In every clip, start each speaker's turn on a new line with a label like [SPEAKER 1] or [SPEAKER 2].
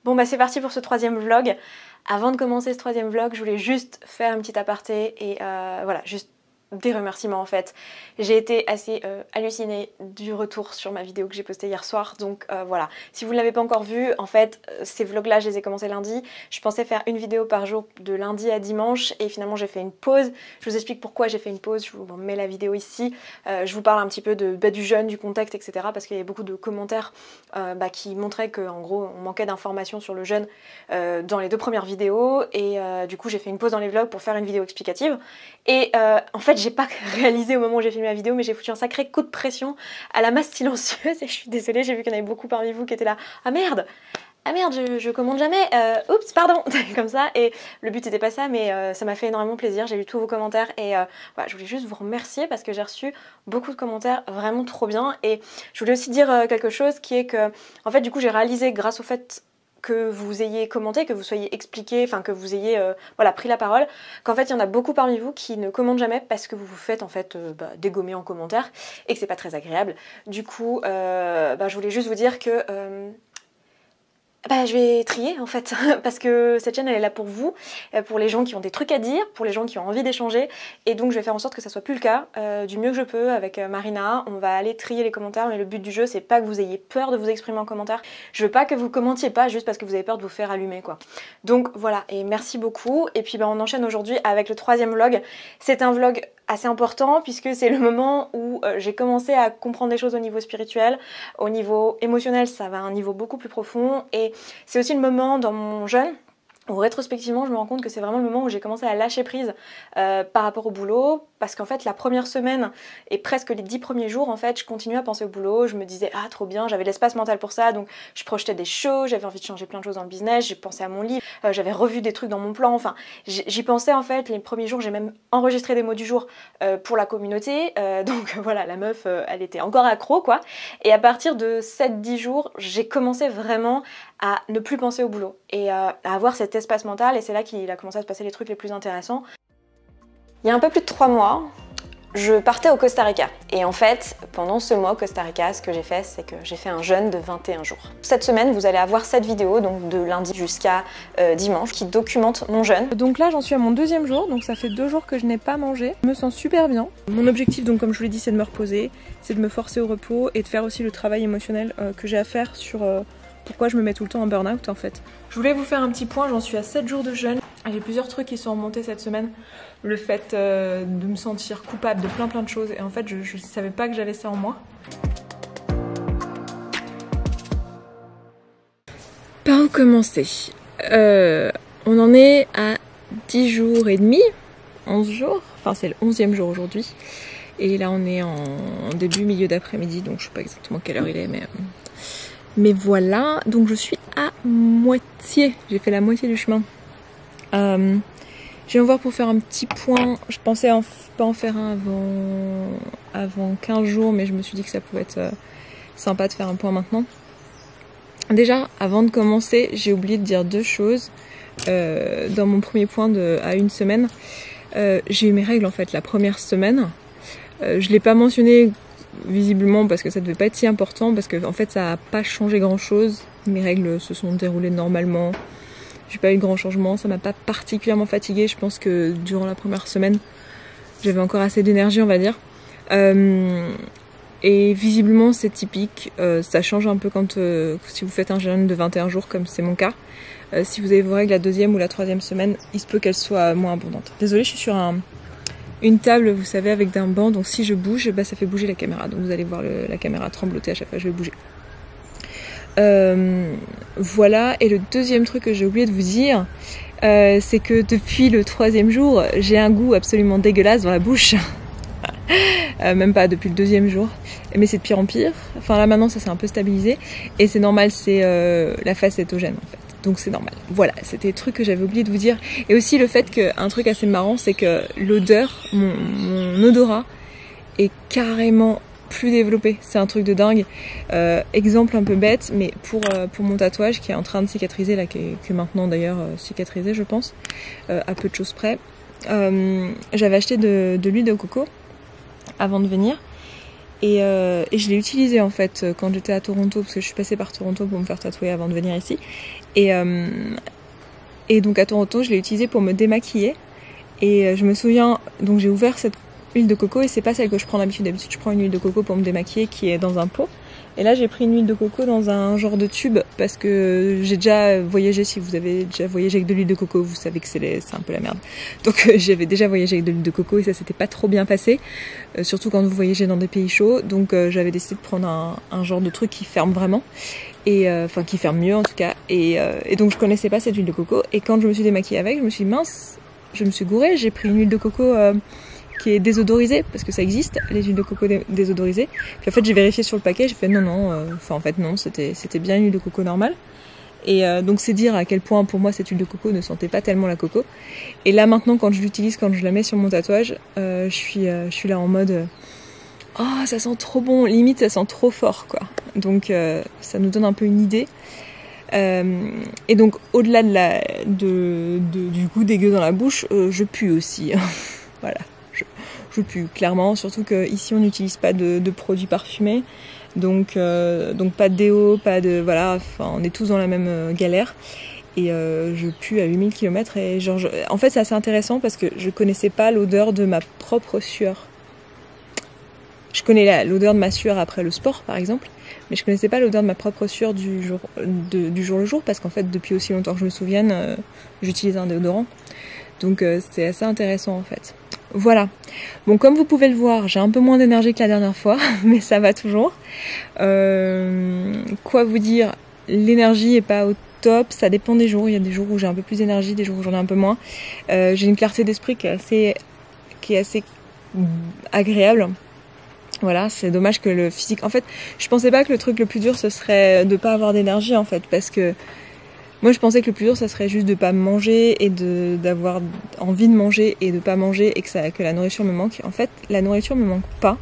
[SPEAKER 1] Bon bah c'est parti pour ce troisième vlog. Avant de commencer ce troisième vlog, je voulais juste faire un petit aparté et voilà, juste des remerciements en fait. J'ai été assez hallucinée du retour sur ma vidéo que j'ai postée hier soir, donc voilà. Si vous ne l'avez pas encore vu, en fait, ces vlogs là je les ai commencés lundi. Je pensais faire une vidéo par jour de lundi à dimanche et finalement j'ai fait une pause. Je vous explique pourquoi j'ai fait une pause, je vous mets la vidéo ici. Je vous parle un petit peu du jeûne, du contexte, etc. parce qu'il y a beaucoup de commentaires qui montraient qu'en gros on manquait d'informations sur le jeûne dans les deux premières vidéos et du coup j'ai fait une pause dans les vlogs pour faire une vidéo explicative. Et en fait j'ai pas réalisé au moment où j'ai filmé la vidéo, mais j'ai foutu un sacré coup de pression à la masse silencieuse et je suis désolée, j'ai vu qu'il y en avait beaucoup parmi vous qui étaient là. Ah merde, je commande jamais, oups, pardon, comme ça. Et le but n'était pas ça, mais ça m'a fait énormément plaisir. J'ai lu tous vos commentaires et voilà, je voulais juste vous remercier parce que j'ai reçu beaucoup de commentaires vraiment trop bien. Et je voulais aussi dire quelque chose qui est que, en fait, du coup, j'ai réalisé grâce au fait que vous ayez commenté, que vous soyez expliqué, enfin que vous ayez voilà, pris la parole, qu'en fait il y en a beaucoup parmi vous qui ne commentent jamais parce que vous vous faites en fait dégommer en commentaire et que c'est pas très agréable. Du coup, je voulais juste vous dire que je vais trier en fait, parce que cette chaîne elle est là pour vous, pour les gens qui ont des trucs à dire, pour les gens qui ont envie d'échanger, et donc je vais faire en sorte que ça soit plus le cas, du mieux que je peux avec Marina. On va aller trier les commentaires, mais le but du jeu c'est pas que vous ayez peur de vous exprimer en commentaire, je veux pas que vous commentiez pas juste parce que vous avez peur de vous faire allumer quoi. Donc voilà, et merci beaucoup, et puis on enchaîne aujourd'hui avec le troisième vlog. C'est un vlog assez important puisque c'est le moment où j'ai commencé à comprendre des choses au niveau spirituel, au niveau émotionnel ça va à un niveau beaucoup plus profond, et c'est aussi le moment dans mon jeûne où rétrospectivement je me rends compte que c'est vraiment le moment où j'ai commencé à lâcher prise par rapport au boulot, parce qu'en fait la première semaine et presque les 10 premiers jours en fait je continuais à penser au boulot, je me disais ah trop bien, j'avais l'espace mental pour ça, donc je projetais des choses, j'avais envie de changer plein de choses dans le business, j'ai pensé à mon livre, j'avais revu des trucs dans mon plan, enfin j'y pensais en fait. Les premiers jours j'ai même enregistré des mots du jour pour la communauté, donc voilà, la meuf elle était encore accro quoi, et à partir de 7-10 jours j'ai commencé vraiment à ne plus penser au boulot et à avoir cet espace mental, et c'est là qu'il a commencé à se passer les trucs les plus intéressants. Il y a un peu plus de 3 mois, je partais au Costa Rica. Et en fait, pendant ce mois au Costa Rica, ce que j'ai fait, c'est que j'ai fait un jeûne de 21 jours. Cette semaine, vous allez avoir cette vidéo, donc de lundi jusqu'à dimanche, qui documente mon jeûne.
[SPEAKER 2] Donc là, j'en suis à mon deuxième jour, donc ça fait 2 jours que je n'ai pas mangé. Je me sens super bien. Mon objectif, donc comme je vous l'ai dit, c'est de me reposer, c'est de me forcer au repos et de faire aussi le travail émotionnel que j'ai à faire sur pourquoi je me mets tout le temps en burn-out en fait. Je voulais vous faire un petit point, j'en suis à 7 jours de jeûne. J'ai plusieurs trucs qui sont remontés cette semaine. Le fait de me sentir coupable de plein de choses, et en fait je savais pas que j'avais ça en moi. Par où commencer? On en est à 10 jours et demi, 11 jours, enfin c'est le 11e jour aujourd'hui. Et là on est en milieu d'après-midi, donc je sais pas exactement quelle heure il est, mais voilà, donc je suis à moitié, j'ai fait la moitié du chemin. Je viens voir pour faire un petit point. Je pensais pas en faire un avant 15 jours, mais je me suis dit que ça pouvait être sympa de faire un point maintenant. Déjà, avant de commencer, j'ai oublié de dire 2 choses. Dans mon premier point à 1 semaine, j'ai eu mes règles en fait la première semaine. Je l'ai pas mentionné visiblement parce que ça devait pas être si important, parce que en fait ça a pas changé grand chose. Mes règles se sont déroulées normalement. J'ai pas eu de grand changement, ça m'a pas particulièrement fatiguée. Je pense que durant la première semaine, j'avais encore assez d'énergie, on va dire. Et visiblement, c'est typique. Ça change un peu quand si vous faites un jeûne de 21 jours, comme c'est mon cas. Si vous avez vos règles la 2e ou la 3e semaine, il se peut qu'elles soient moins abondantes. Désolée, je suis sur une table, vous savez, avec un banc. Donc si je bouge, ça fait bouger la caméra. Donc vous allez voir la caméra trembloter à chaque fois que je vais bouger. Voilà, et le deuxième truc que j'ai oublié de vous dire, c'est que depuis le 3e jour, j'ai un goût absolument dégueulasse dans la bouche. Même pas depuis le 2e jour, mais c'est de pire en pire. Enfin là maintenant ça s'est un peu stabilisé, et c'est normal, c'est la phase cétogène en fait, donc c'est normal. Voilà, c'était le truc que j'avais oublié de vous dire. Et aussi le fait qu'un truc assez marrant, c'est que l'odeur, mon odorat est carrément plus développé, c'est un truc de dingue. Exemple un peu bête, mais pour mon tatouage qui est en train de cicatriser là, qui est maintenant d'ailleurs cicatrisé je pense, à peu de choses près, j'avais acheté de l'huile de coco avant de venir, Et je l'ai utilisé en fait quand j'étais à Toronto, parce que je suis passée par Toronto pour me faire tatouer avant de venir ici. Et donc à Toronto, je l'ai utilisé pour me démaquiller. Et je me souviens, donc j'ai ouvert cette huile de coco et c'est pas celle que je prends d'habitude. D'habitude, je prends une huile de coco pour me démaquiller qui est dans un pot. Et là, j'ai pris une huile de coco dans un genre de tube parce que j'ai déjà voyagé. Si vous avez déjà voyagé avec de l'huile de coco, vous savez que c'est un peu la merde. Donc j'avais déjà voyagé avec de l'huile de coco et ça s'était pas trop bien passé, surtout quand vous voyagez dans des pays chauds. Donc j'avais décidé de prendre un genre de truc qui ferme vraiment, et enfin qui ferme mieux en tout cas. Et donc je connaissais pas cette huile de coco. Et quand je me suis démaquillée avec, je me suis dit mince, je me suis gourée. J'ai pris une huile de coco qui est désodorisée, parce que ça existe, les huiles de coco désodorisées. Puis en fait, j'ai vérifié sur le paquet, j'ai fait non, en fait non, c'était bien une huile de coco normale. Et donc c'est dire à quel point pour moi cette huile de coco ne sentait pas tellement la coco. Et là maintenant, quand je l'utilise, quand je la mets sur mon tatouage, je suis là en mode oh, ça sent trop bon, limite ça sent trop fort quoi. Donc ça nous donne un peu une idée. Et donc au-delà du goût dégueu dans la bouche, je pue aussi. Voilà. Je pue clairement, surtout qu'ici on n'utilise pas de produits parfumés, donc pas de déo, pas de voilà, enfin on est tous dans la même galère. Et je pue à 8000 km et genre en fait c'est assez intéressant parce que je connaissais pas l'odeur de ma propre sueur. Je connais l'odeur de ma sueur après le sport par exemple, mais je connaissais pas l'odeur de ma propre sueur du jour le jour, parce qu'en fait depuis aussi longtemps que je me souvienne, j'utilise un déodorant. Donc c'est assez intéressant en fait. Voilà. Bon, comme vous pouvez le voir, j'ai un peu moins d'énergie que la dernière fois, mais ça va toujours. Quoi vous dire, l'énergie est pas au top, ça dépend des jours. Il y a des jours où j'ai un peu plus d'énergie, des jours où j'en ai un peu moins. J'ai une clarté d'esprit qui est assez agréable. Voilà, c'est dommage que le physique... En fait, je pensais pas que le truc le plus dur, ce serait de pas avoir d'énergie, en fait, parce que moi, je pensais que le plus dur, ça serait juste de pas manger et d'avoir envie de manger et de pas manger et que la nourriture me manque. En fait, la nourriture me manque pas.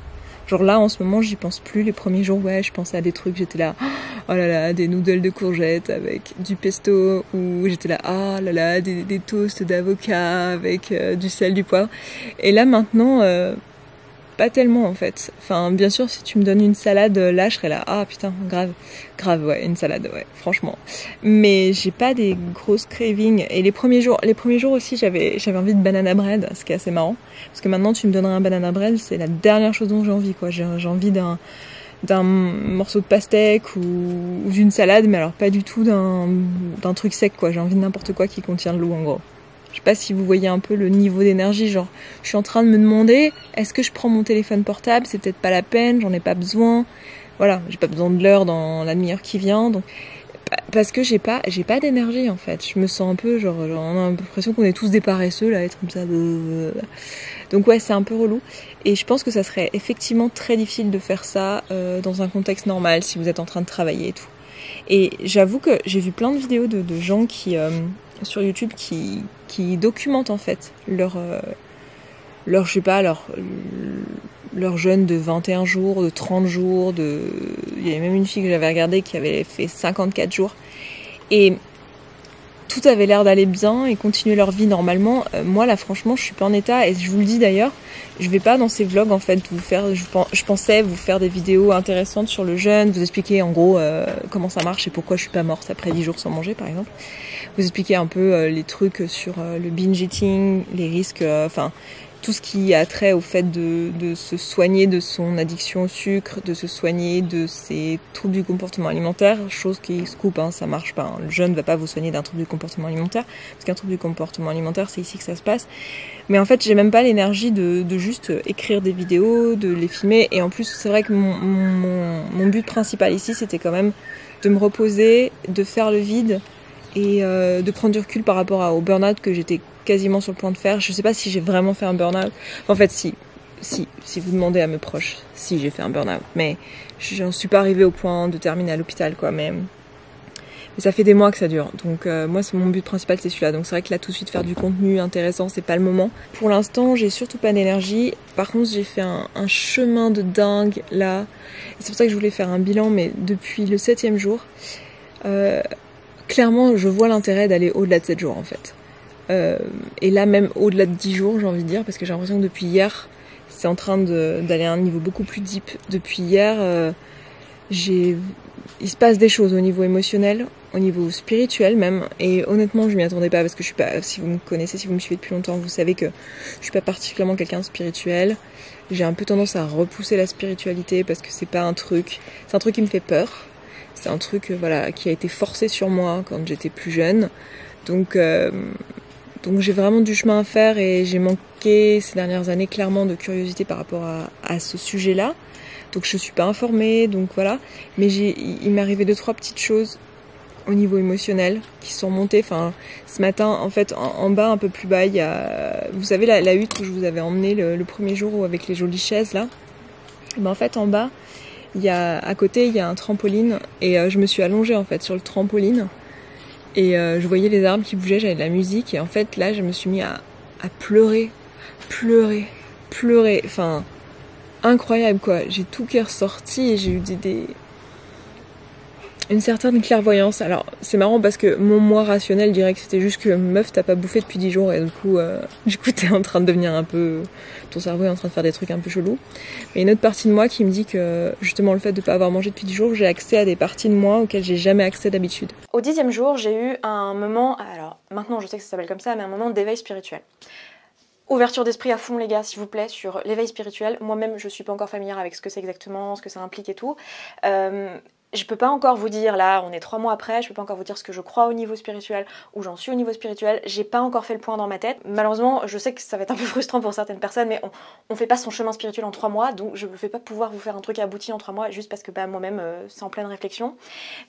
[SPEAKER 2] Genre là, en ce moment, j'y pense plus. Les premiers jours, ouais, je pensais à des trucs, j'étais là, oh là là, des noodles de courgettes avec du pesto, ou j'étais là, oh là là, des toasts d'avocat avec du sel, du poivre. Et là, maintenant, pas tellement en fait. Enfin, bien sûr, si tu me donnes une salade, là, je serais là, ah putain, grave, ouais, une salade, ouais, franchement. Mais j'ai pas des grosses cravings. Et les premiers jours aussi, j'avais envie de banana bread, ce qui est assez marrant. Parce que maintenant, tu me donneras un banana bread, c'est la dernière chose dont j'ai envie, quoi. J'ai envie d'un morceau de pastèque ou d'une salade, mais alors pas du tout d'un truc sec, quoi. J'ai envie de n'importe quoi qui contient de l'eau, en gros. Je sais pas si vous voyez un peu le niveau d'énergie, genre je suis en train de me demander est-ce que je prends mon téléphone portable, c'est peut-être pas la peine, j'en ai pas besoin. Voilà, j'ai pas besoin de l'heure dans la demi-heure qui vient, donc parce que j'ai pas d'énergie en fait. Je me sens un peu genre on a l'impression qu'on est tous des paresseux là, être comme ça. Donc ouais, c'est un peu relou et je pense que ça serait effectivement très difficile de faire ça dans un contexte normal si vous êtes en train de travailler et tout. Et j'avoue que j'ai vu plein de vidéos de gens qui sur YouTube qui documentent en fait leur je sais pas, leur jeûne de 21 jours, de 30 jours, il y avait même une fille que j'avais regardée qui avait fait 54 jours. Et tout avait l'air d'aller bien et continuer leur vie normalement. Moi là franchement je suis pas en état et je vous le dis d'ailleurs, je vais pas dans ces vlogs en fait je pensais vous faire des vidéos intéressantes sur le jeûne, vous expliquer en gros comment ça marche et pourquoi je suis pas morte après 10 jours sans manger par exemple. Vous expliquer un peu les trucs sur le binge eating, les risques, enfin tout ce qui a trait au fait de se soigner de son addiction au sucre, de se soigner de ses troubles du comportement alimentaire, chose qui se coupe, hein, ça marche pas. Hein. Le jeûne ne va pas vous soigner d'un trouble du comportement alimentaire, parce qu'un trouble du comportement alimentaire, c'est ici que ça se passe. Mais en fait, j'ai même pas l'énergie de juste écrire des vidéos, de les filmer. Et en plus, c'est vrai que mon but principal ici, c'était quand même de me reposer, de faire le vide et de prendre du recul par rapport au burn-out que j'étais quasiment sur le point de faire. Je sais pas si j'ai vraiment fait un burn-out. En fait, si vous demandez à mes proches, si j'ai fait un burn-out. Mais j'en suis pas arrivée au point de terminer à l'hôpital, quoi. Mais ça fait des mois que ça dure. Donc moi, mon but principal, c'est celui-là. Donc c'est vrai que là, tout de suite, faire du contenu intéressant, c'est pas le moment. Pour l'instant, j'ai surtout pas d'énergie. Par contre, j'ai fait un chemin de dingue, là. Et c'est pour ça que je voulais faire un bilan, mais depuis le 7e jour, clairement, je vois l'intérêt d'aller au-delà de 7 jours, en fait. Et là même au-delà de 10 jours j'ai envie de dire, parce que j'ai l'impression que depuis hier c'est en train d'aller à un niveau beaucoup plus deep. Depuis hier, il se passe des choses au niveau émotionnel, au niveau spirituel même, et honnêtement je m'y attendais pas parce que je suis pas, si vous me connaissez, si vous me suivez depuis longtemps, vous savez que je suis pas particulièrement quelqu'un de spirituel. J'ai un peu tendance à repousser la spiritualité parce que c'est un truc qui me fait peur. C'est un truc voilà, qui a été forcé sur moi quand j'étais plus jeune. Donc j'ai vraiment du chemin à faire et j'ai manqué ces dernières années clairement de curiosité par rapport à ce sujet-là. Donc je suis pas informée, donc voilà. Mais il m'est arrivé 2-3 petites choses au niveau émotionnel qui sont montées. Enfin, ce matin, en fait, en bas, un peu plus bas, il y a, vous savez, la hutte où je vous avais emmené le premier jour avec les jolies chaises là. Ben, en fait, en bas, à côté, il y a un trampoline et je me suis allongée en fait sur le trampoline et je voyais les arbres qui bougeaient, j'avais de la musique et en fait là, je me suis mis à pleurer. Enfin, incroyable quoi. J'ai tout qui est ressorti et j'ai eu une certaine clairvoyance. Alors c'est marrant parce que mon moi rationnel dirait que c'était juste que meuf t'as pas bouffé depuis 10 jours et du coup t'es en train de devenir un peu, ton cerveau est en train de faire des trucs un peu chelous. Mais une autre partie de moi qui me dit que justement le fait de pas avoir mangé depuis 10 jours, j'ai accès à des parties de moi auxquelles j'ai jamais accès d'habitude.
[SPEAKER 1] Au 10e jour, j'ai eu un moment, alors maintenant je sais que ça s'appelle comme ça, mais un moment d'éveil spirituel. Ouverture d'esprit à fond les gars, s'il vous plaît, sur l'éveil spirituel. Moi-même, je suis pas encore familière avec ce que c'est exactement, ce que ça implique et tout. Je peux pas encore vous dire, là, on est 3 mois après, je peux pas encore vous dire ce que je crois au niveau spirituel, où j'en suis au niveau spirituel. J'ai pas encore fait le point dans ma tête. Malheureusement, je sais que ça va être un peu frustrant pour certaines personnes, mais on fait pas son chemin spirituel en 3 mois, donc je ne vais pas pouvoir vous faire un truc abouti en 3 mois, juste parce que bah, moi-même, c'est en pleine réflexion.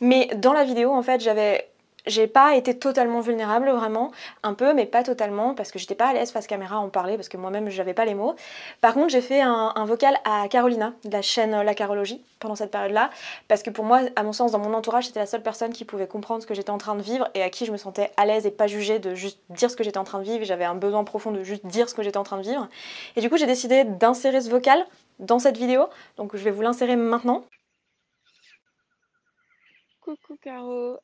[SPEAKER 1] Mais dans la vidéo, en fait, j'ai pas été totalement vulnérable, vraiment, un peu, mais pas totalement, parce que j'étais pas à l'aise face caméra à en parler, parce que moi-même j'avais pas les mots. Par contre, j'ai fait un vocal à Carolina, de la chaîne La Carologie, pendant cette période-là, parce que pour moi, à mon sens, dans mon entourage, c'était la seule personne qui pouvait comprendre ce que j'étais en train de vivre, et à qui je me sentais à l'aise et pas jugée de juste dire ce que j'étais en train de vivre, et j'avais un besoin profond de juste dire ce que j'étais en train de vivre. Et du coup, j'ai décidé d'insérer ce vocal dans cette vidéo, donc je vais vous l'insérer maintenant.
[SPEAKER 2] Coucou Caro,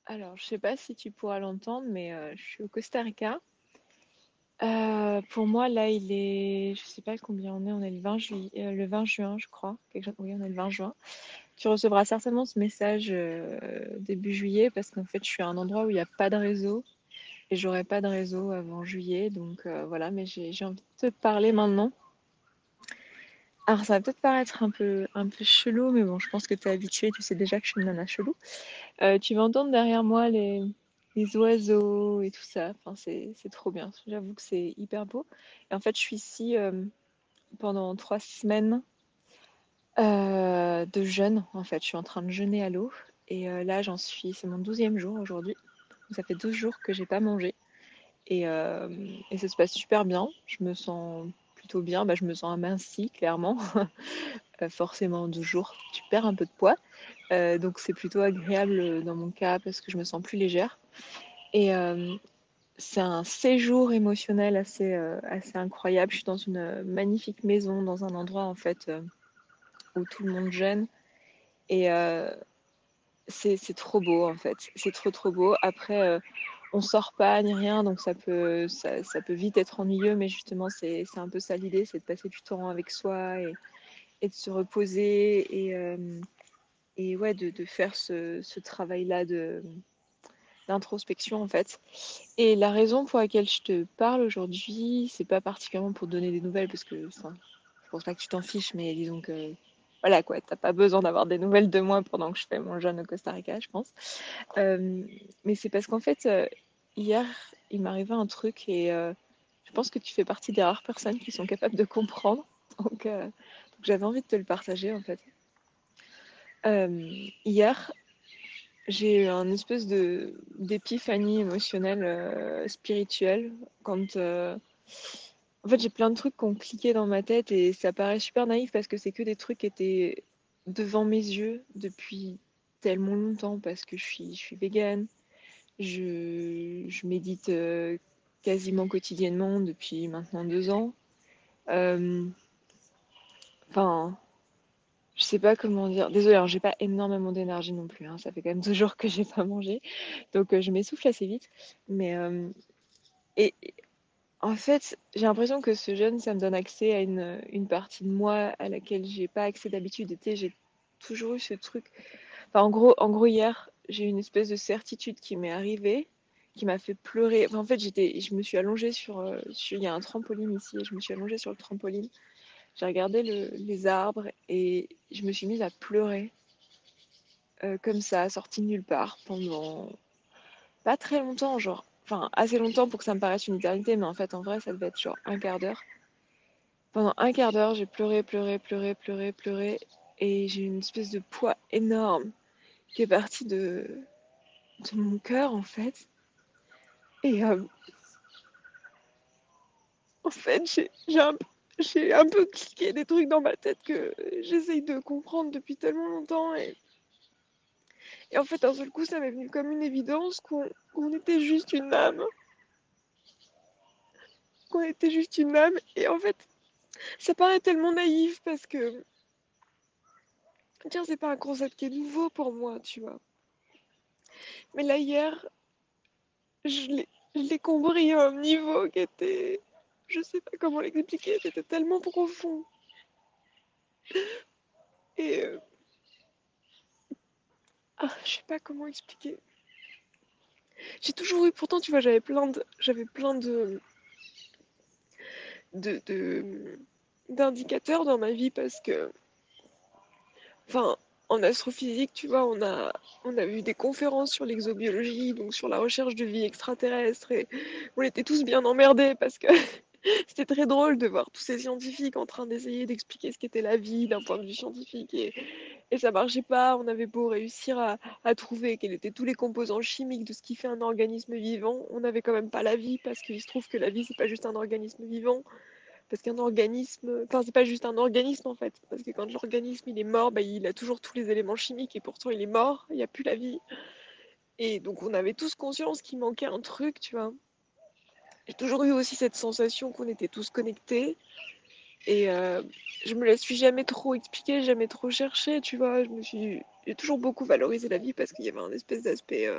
[SPEAKER 2] alors je sais pas si tu pourras l'entendre, mais je suis au Costa Rica. Pour moi là il est, je sais pas combien on est le 20 juillet, le 20 juin je crois, oui on est le 20 juin. Tu recevras certainement ce message début juillet parce qu'en fait je suis à un endroit où il n'y a pas de réseau et j'aurai pas de réseau avant juillet, donc voilà, mais j'ai envie de te parler maintenant. Alors ça va peut-être paraître un peu chelou, mais bon, je pense que tu es habitué, tu sais déjà que je suis une nana chelou. Tu vas entendre derrière moi les oiseaux et tout ça. Enfin, c'est trop bien. J'avoue que c'est hyper beau. Et en fait, je suis ici pendant 3 semaines de jeûne. En fait, je suis en train de jeûner à l'eau. Et là, c'est mon 12e jour aujourd'hui. Ça fait 12 jours que j'ai pas mangé. Et ça se passe super bien. Je me sens plutôt bien. Bah, je me sens amincie, clairement. Forcément, en 12 jours, tu perds un peu de poids. Donc c'est plutôt agréable dans mon cas parce que je me sens plus légère. Et c'est un séjour émotionnel assez incroyable. Je suis dans une magnifique maison, dans un endroit en fait où tout le monde jeûne. Et c'est trop beau en fait. C'est trop beau. Après, on sort pas ni rien, donc ça peut vite être ennuyeux, mais justement c'est un peu ça l'idée, c'est de passer du temps avec soi et de se reposer et ouais, de faire ce travail-là d'introspection en fait. Et la raison pour laquelle je te parle aujourd'hui, c'est pas particulièrement pour te donner des nouvelles, parce que enfin, je pense pas que tu t'en fiches, mais disons que voilà quoi, t'as pas besoin d'avoir des nouvelles de moi pendant que je fais mon jeûne au Costa Rica, je pense. Mais c'est parce qu'en fait, hier, il m'est arrivé un truc et je pense que tu fais partie des rares personnes qui sont capables de comprendre. Donc j'avais envie de te le partager en fait. Hier, j'ai eu un espèce d'épiphanie émotionnelle, spirituelle, quand en fait j'ai plein de trucs qui ont cliqué dans ma tête et ça paraît super naïf parce que c'est que des trucs qui étaient devant mes yeux depuis tellement longtemps parce que je suis végane, je médite quasiment quotidiennement depuis maintenant 2 ans. Enfin, je sais pas comment dire. Désolée, alors j'ai pas énormément d'énergie non plus, hein. Ça fait quand même 2 jours que j'ai pas mangé, donc je m'essouffle assez vite. Mais et En fait, j'ai l'impression que ce jeûne, ça me donne accès à une partie de moi à laquelle j'ai pas accès d'habitude. Et tu sais, j'ai toujours eu ce truc. Enfin, en gros, hier, j'ai eu une espèce de certitude qui m'est arrivée, qui m'a fait pleurer. Enfin, en fait, je me suis allongée il y a un trampoline ici, et je me suis allongée sur le trampoline. J'ai regardé les arbres et je me suis mise à pleurer, comme ça, sortie de nulle part, pendant pas très longtemps, genre. Enfin, assez longtemps pour que ça me paraisse une éternité, mais en fait, en vrai, ça devait être genre un quart d'heure. Pendant un quart d'heure, j'ai pleuré, pleuré, pleuré, pleuré, pleuré, et j'ai eu une espèce de poids énorme qui est parti de mon cœur, en fait. Et en fait, j'ai un peu cliqué des trucs dans ma tête que j'essaye de comprendre depuis tellement longtemps. Et en fait, d'un seul coup, ça m'est venu comme une évidence qu'on était juste une âme. Qu'on était juste une âme. Et en fait, ça paraît tellement naïf parce que, tiens, c'est pas un concept qui est nouveau pour moi, tu vois. Mais là, hier, je l'ai, je l'ai compris à un niveau qui était, je sais pas comment l'expliquer, c'était tellement profond. Et je sais pas comment expliquer. J'ai toujours eu, pourtant, tu vois, j'avais plein d'indicateurs dans ma vie parce que, enfin, en astrophysique, tu vois, on a vu des conférences sur l'exobiologie, donc sur la recherche de vie extraterrestre, et on était tous bien emmerdés parce que c'était très drôle de voir tous ces scientifiques en train d'essayer d'expliquer ce qu'était la vie d'un point de vue scientifique, et ça marchait pas. On avait beau réussir à trouver quels étaient tous les composants chimiques de ce qui fait un organisme vivant, on n'avait quand même pas la vie parce qu'il se trouve que la vie, c'est pas juste un organisme vivant. Parce qu'un organisme, enfin, c'est pas juste un organisme en fait. Parce que quand l'organisme il est mort, bah, il a toujours tous les éléments chimiques et pourtant il est mort, il n'y a plus la vie. Et donc on avait tous conscience qu'il manquait un truc, tu vois. J'ai toujours eu aussi cette sensation qu'on était tous connectés. Et je me la suis jamais trop expliquée, jamais trop cherchée, tu vois. J'ai toujours beaucoup valorisé la vie parce qu'il y avait un espèce d'aspect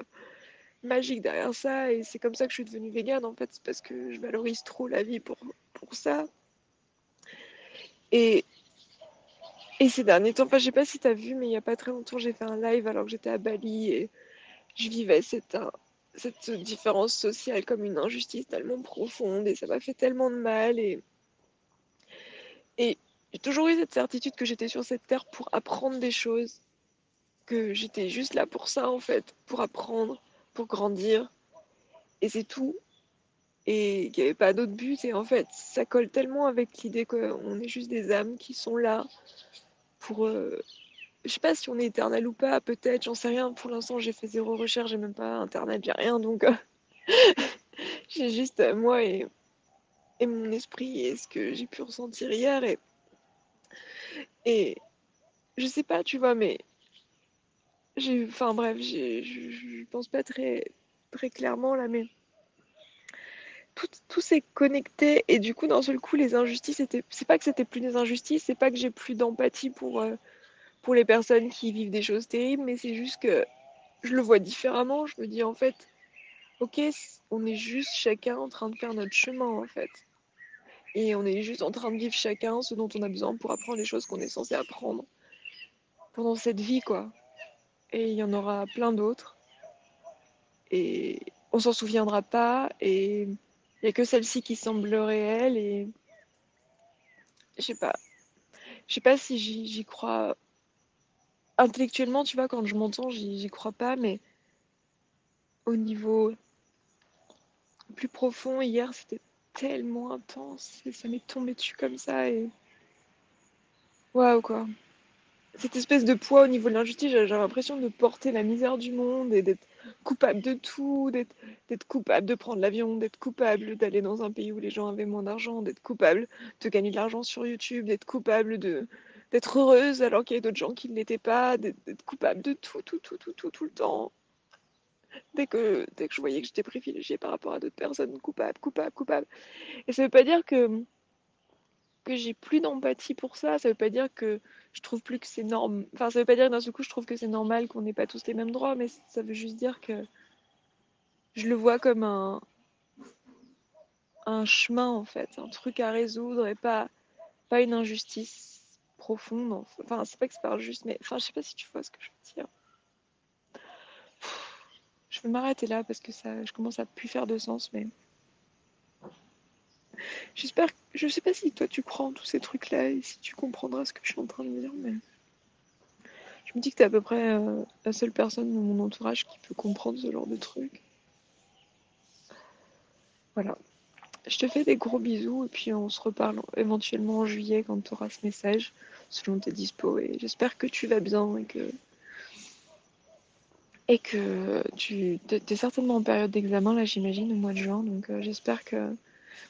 [SPEAKER 2] magique derrière ça. Et c'est comme ça que je suis devenue végane en fait. C'est parce que je valorise trop la vie pour ça. Et Et ces derniers temps, enfin, je sais pas si t'as vu, mais il y a pas très longtemps, j'ai fait un live alors que j'étais à Bali et je vivais cette différence sociale comme une injustice tellement profonde et ça m'a fait tellement de mal. Et j'ai toujours eu cette certitude que j'étais sur cette terre pour apprendre des choses, que j'étais juste là pour ça en fait, pour apprendre, pour grandir et c'est tout. Et qu'il n'y avait pas d'autre but. Et en fait, ça colle tellement avec l'idée qu'on est juste des âmes qui sont là pour, je sais pas si on est éternel ou pas, peut-être, j'en sais rien. Pour l'instant, j'ai fait zéro recherche, j'ai même pas internet, j'ai rien, donc j'ai juste moi et mon esprit et ce que j'ai pu ressentir hier. Et je sais pas, tu vois, mais enfin bref, je pense pas très clairement là, mais tout s'est connecté et du coup, d'un seul coup, les injustices c'est pas que c'était plus des injustices, c'est pas que j'ai plus d'empathie pour les personnes qui vivent des choses terribles, mais c'est juste que je le vois différemment. Je me dis en fait, ok, on est juste chacun en train de faire notre chemin en fait. Et on est juste en train de vivre chacun ce dont on a besoin pour apprendre les choses qu'on est censé apprendre pendant cette vie, quoi. Et il y en aura plein d'autres. Et on s'en souviendra pas. Et il n'y a que celle-ci qui semble réelle. Et je sais pas. Je sais pas si j'y crois. Intellectuellement, tu vois, quand je m'entends, j'y crois pas. Mais au niveau plus profond, hier, c'était tellement intense. Et ça m'est tombé dessus comme ça. Et waouh, quoi. Cette espèce de poids au niveau de l'injustice, j'ai l'impression de porter la misère du monde et d'être coupable de tout, d'être coupable de prendre l'avion, d'être coupable d'aller dans un pays où les gens avaient moins d'argent, d'être coupable de gagner de l'argent sur YouTube, d'être coupable d'être heureuse alors qu'il y a d'autres gens qui ne l'étaient pas, d'être coupable de tout, tout, tout, tout, tout, tout le temps. Dès que je voyais que j'étais privilégiée par rapport à d'autres personnes, coupable, coupable, coupable. Et ça veut pas dire que j'ai plus d'empathie pour ça. Ça veut pas dire que je trouve plus que c'est normal. Enfin, ça veut pas dire que d'un seul coup je trouve que c'est normal qu'on n'ait pas tous les mêmes droits, mais ça veut juste dire que je le vois comme un chemin en fait, un truc à résoudre et pas une injustice profonde. Enfin, c'est pas que c'est pas injuste, mais enfin, je sais pas si tu vois ce que je veux dire. Je vais m'arrêter là parce que ça, je commence à plus faire de sens, mais j'espère. Je sais pas si toi tu crois en tous ces trucs-là et si tu comprendras ce que je suis en train de dire, mais je me dis que t'es à peu près la seule personne dans mon entourage qui peut comprendre ce genre de truc. Voilà. Je te fais des gros bisous et puis on se reparle éventuellement en juillet quand tu auras ce message selon tes dispos et j'espère que tu vas bien et que tu es certainement en période d'examen là j'imagine au mois de juin donc j'espère que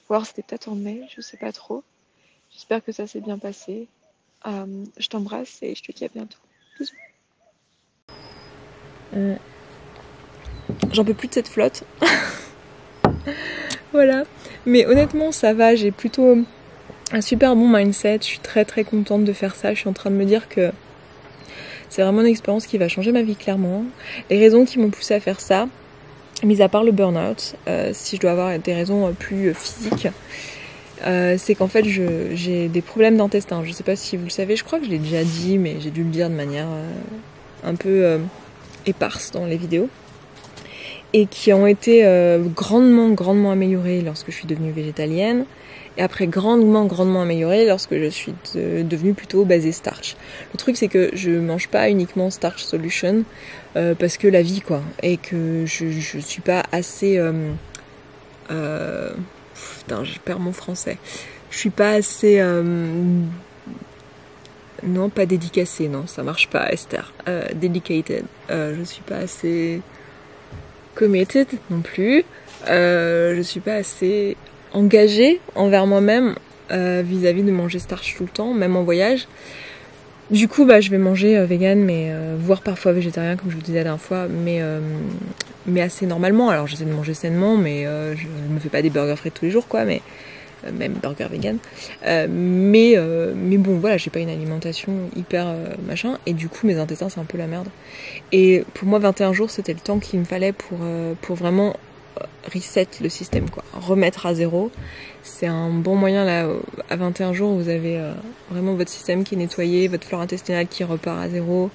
[SPEAKER 2] voir c'était peut-être en mai, je sais pas trop. J'espère que ça s'est bien passé. Je t'embrasse et je te dis à bientôt. Bisous. J'en peux plus de cette flotte. Voilà. Mais honnêtement, ça va. J'ai plutôt un super bon mindset. Je suis très très contente de faire ça. Je suis en train de me dire que c'est vraiment une expérience qui va changer ma vie clairement. Les raisons qui m'ont poussée à faire ça, mis à part le burn-out, si je dois avoir des raisons plus physiques, c'est qu'en fait j'ai des problèmes d'intestin. Je sais pas si vous le savez, je crois que je l'ai déjà dit, mais j'ai dû le dire de manière un peu éparse dans les vidéos. Et qui ont été grandement améliorées lorsque je suis devenue végétalienne. Et après grandement améliorée lorsque je suis devenue plutôt basée starch. Le truc c'est que je mange pas uniquement starch solution parce que la vie quoi. Et que je suis pas assez... putain, je perds mon français. Je suis pas assez... non, pas dédicacée, non, ça marche pas Esther. Dedicated. Je suis pas assez... committed non plus. Je suis pas assez engagée envers moi-même vis-à-vis de manger starch tout le temps, même en voyage. Du coup, je vais manger vegan, mais voire parfois végétarien, comme je vous disais la dernière fois, mais assez normalement. Alors j'essaie de manger sainement, mais je me fais pas des burgers frais tous les jours, quoi, mais même burger vegan. Mais bon, voilà, j'ai pas une alimentation hyper machin, et du coup mes intestins c'est un peu la merde. Et pour moi 21 jours c'était le temps qu'il me fallait pour vraiment reset le système quoi, remettre à zéro. C'est un bon moyen là, à 21 jours vous avez vraiment votre système qui est nettoyé, votre flore intestinale qui repart à zéro.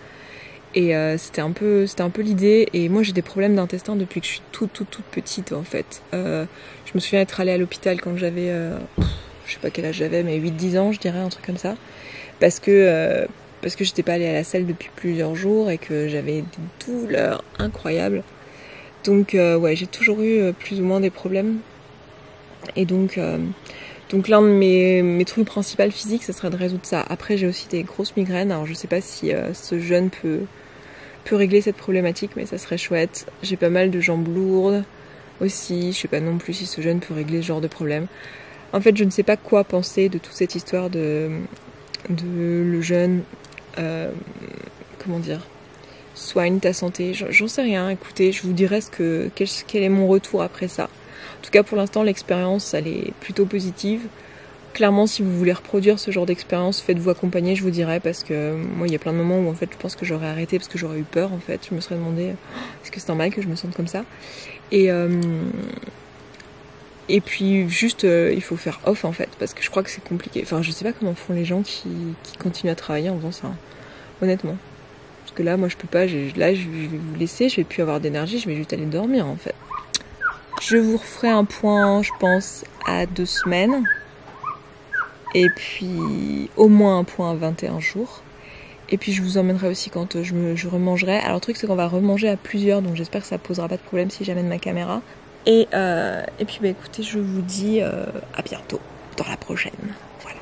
[SPEAKER 2] Et c'était un peu l'idée. Et moi j'ai des problèmes d'intestin depuis que je suis toute petite en fait. Je me souviens être allée à l'hôpital quand j'avais, je sais pas quel âge j'avais, mais 8-10 ans je dirais, un truc comme ça. Parce que j'étais pas allée à la selle depuis plusieurs jours et que j'avais des douleurs incroyables. Donc ouais, j'ai toujours eu plus ou moins des problèmes. Et donc l'un de mes trucs principaux physiques, ce serait de résoudre ça. Après j'ai aussi des grosses migraines. Alors je sais pas si ce jeûne peut régler cette problématique, mais ça serait chouette. J'ai pas mal de jambes lourdes aussi. Je sais pas non plus si ce jeûne peut régler ce genre de problème. En fait, je ne sais pas quoi penser de toute cette histoire de le jeûne. Comment dire, soigne ta santé. J'en sais rien. Écoutez, je vous dirai quel est mon retour après ça. En tout cas, pour l'instant, l'expérience, elle est plutôt positive. Clairement, si vous voulez reproduire ce genre d'expérience, faites-vous accompagner, je vous dirais, parce que moi, il y a plein de moments où en fait, je pense que j'aurais arrêté parce que j'aurais eu peur. En fait, je me serais demandé, est-ce que c'est normal que je me sente comme ça ? Et puis juste, il faut faire off en fait, parce que je crois que c'est compliqué. Enfin, je sais pas comment font les gens qui continuent à travailler en faisant ça, hein, honnêtement. Parce que là, moi, je peux pas. Là, je vais vous laisser, je vais plus avoir d'énergie, je vais juste aller dormir en fait. Je vous referai un point, je pense, à 2 semaines. Et puis, au moins un point à 21 jours. Et puis, je vous emmènerai aussi quand je remangerai. Alors, le truc, c'est qu'on va remanger à plusieurs, donc j'espère que ça posera pas de problème si j'amène ma caméra. Et puis, écoutez, je vous dis à bientôt dans la prochaine. Voilà.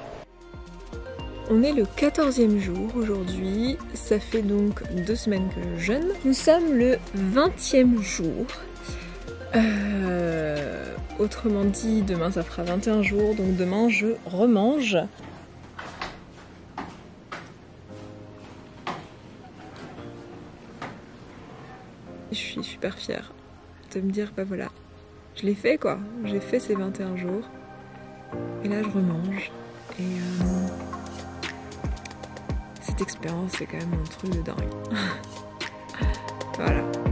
[SPEAKER 2] On est le 14e jour aujourd'hui. Ça fait donc 2 semaines que je jeûne. Nous sommes le 20e jour. Autrement dit, demain ça fera 21 jours, donc demain je remange. Je suis super fière de me dire, voilà, je l'ai fait quoi, j'ai fait ces 21 jours, et là je remange, et cette expérience c'est quand même un truc de dingue. Voilà.